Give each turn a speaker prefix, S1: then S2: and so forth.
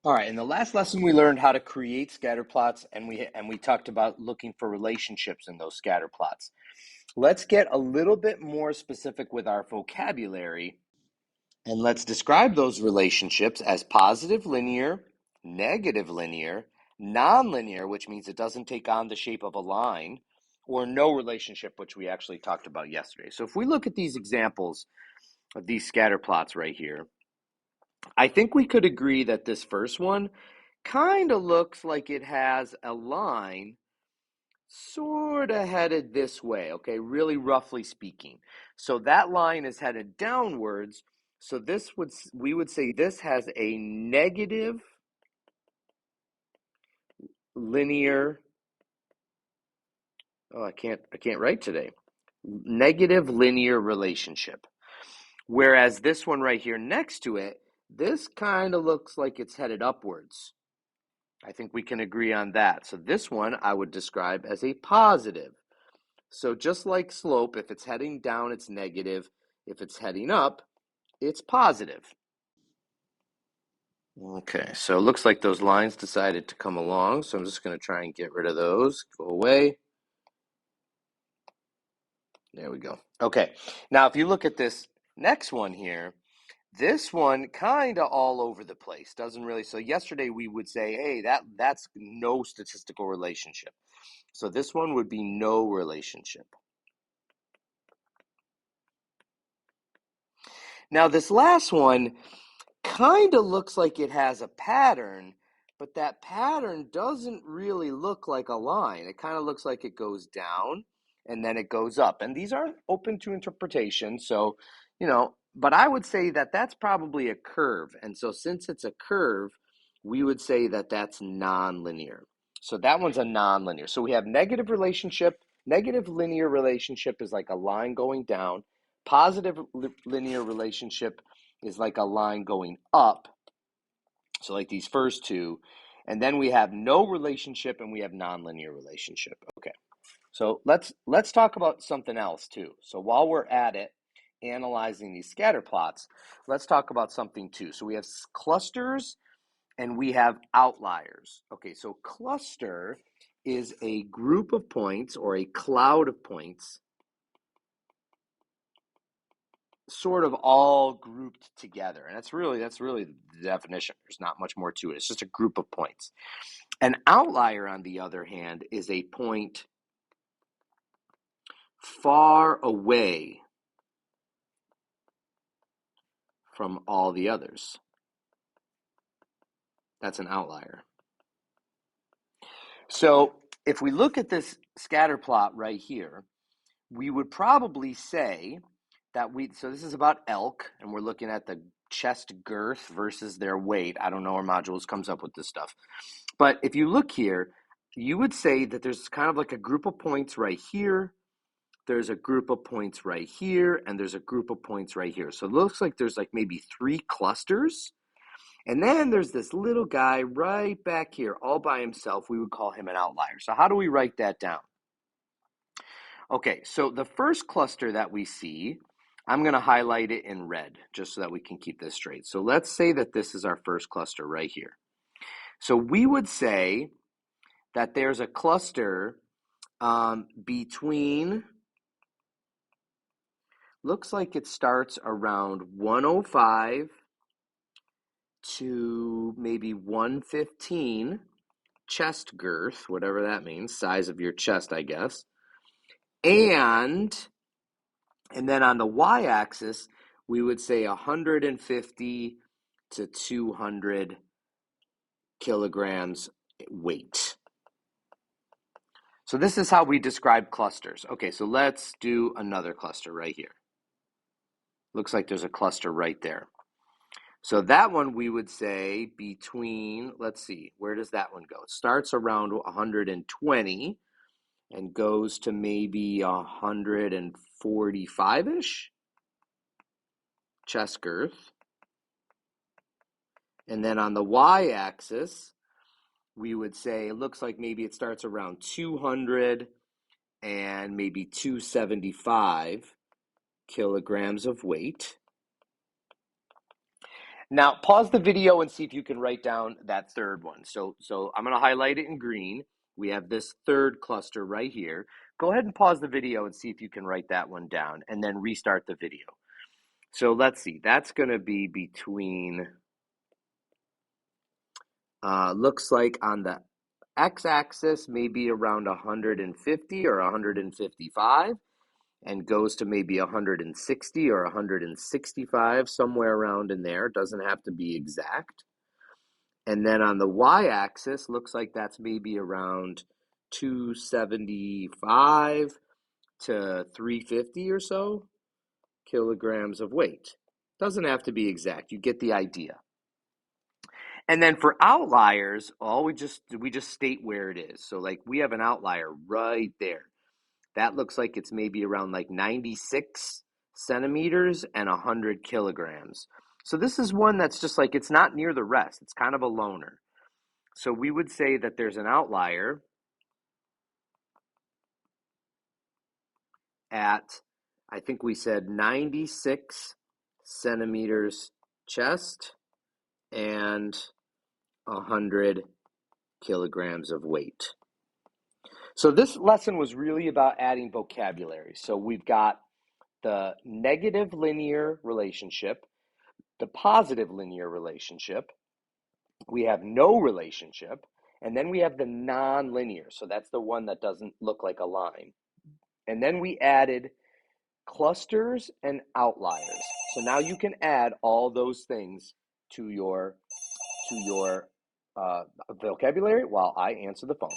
S1: All right, in the last lesson we learned how to create scatter plots and we talked about looking for relationships in those scatter plots. Let's get a little bit more specific with our vocabulary and let's describe those relationships as positive linear, negative linear, nonlinear, which means it doesn't take on the shape of a line, or no relationship, which we actually talked about yesterday. So if we look at these examples of these scatter plots right here, I think we could agree that this first one kind of looks like it has a line sort of headed this way, okay, really roughly speaking. So that line is headed downwards. So we would say this has a negative linear, oh, I can't write today. Negative linear relationship. Whereas this one right here next to it, this kind of looks like it's headed upwards. I think we can agree on that. So this one I would describe as a positive. So just like slope, if it's heading down, it's negative. If it's heading up, it's positive. Okay, so it looks like those lines decided to come along. So I'm just going to try and get rid of those. Go away. There we go. Okay, now if you look at this next one here, this one kind of all over the place. Doesn't really. So yesterday we would say, hey, that's no statistical relationship. So this one would be no relationship. Now this last one kind of looks like it has a pattern, but that pattern doesn't really look like a line. It kind of looks like it goes down and then it goes up. And these aren't open to interpretation. So, but I would say that that's probably a curve. And so since it's a curve, we would say that that's nonlinear. So that one's a nonlinear. So we have negative relationship. Negative linear relationship is like a line going down. Positive linear relationship is like a line going up. So like these first two. And then we have no relationship and we have nonlinear relationship. Okay. So let's talk about something else too. So while we're at it, analyzing these scatter plots, let's talk about something too. So we have clusters and we have outliers. Okay, so cluster is a group of points or a cloud of points sort of all grouped together. And that's really the definition. There's not much more to it. It's just a group of points. An outlier, on the other hand, is a point far away from all the others. That's an outlier. So if we look at this scatter plot right here, we would probably say that so this is about elk, and we're looking at the chest girth versus their weight. I don't know, our modules comes up with this stuff. But if you look here, you would say that there's kind of like a group of points right here, there's a group of points right here, and there's a group of points right here. So it looks like there's like maybe 3 clusters. And then there's this little guy right back here all by himself. We would call him an outlier. So how do we write that down? Okay, so the first cluster that we see, I'm going to highlight it in red just so that we can keep this straight. So let's say that this is our first cluster right here. So we would say that there's a cluster between, looks like it starts around 105 to maybe 115 chest girth, whatever that means, size of your chest, I guess. And then on the y-axis, we would say 150 to 200 kilograms weight. So this is how we describe clusters. Okay, so let's do another cluster right here. Looks like there's a cluster right there. So that one we would say between, let's see, where does that one go? It starts around 120 and goes to maybe 145-ish chest girth. And then on the y-axis, we would say it looks like maybe it starts around 200 and maybe 275 kilograms of weight. Now pause the video and see if you can write down that third one. So I'm going to highlight it in green. We have this third cluster right here. Go ahead and pause the video and see if you can write that one down and then restart the video. So let's see, that's going to be between, looks like on the x-axis, maybe around 150 or 155, and goes to maybe 160 or 165, somewhere around in there. Doesn't have to be exact. And then on the y-axis, looks like that's maybe around 275 to 350 or so kilograms of weight. Doesn't have to be exact. You get the idea. And then for outliers, we just state where it is. So like we have an outlier right there. That looks like it's maybe around like 96 centimeters and 100 kilograms. So this is one that's just like, it's not near the rest. It's kind of a loner. So we would say that there's an outlier at, I think we said 96 centimeters chest and 100 kilograms of weight. So this lesson was really about adding vocabulary. So we've got the negative linear relationship, the positive linear relationship, we have no relationship, and then we have the non-linear. So that's the one that doesn't look like a line. And then we added clusters and outliers. So now you can add all those things to your vocabulary while I answer the phone.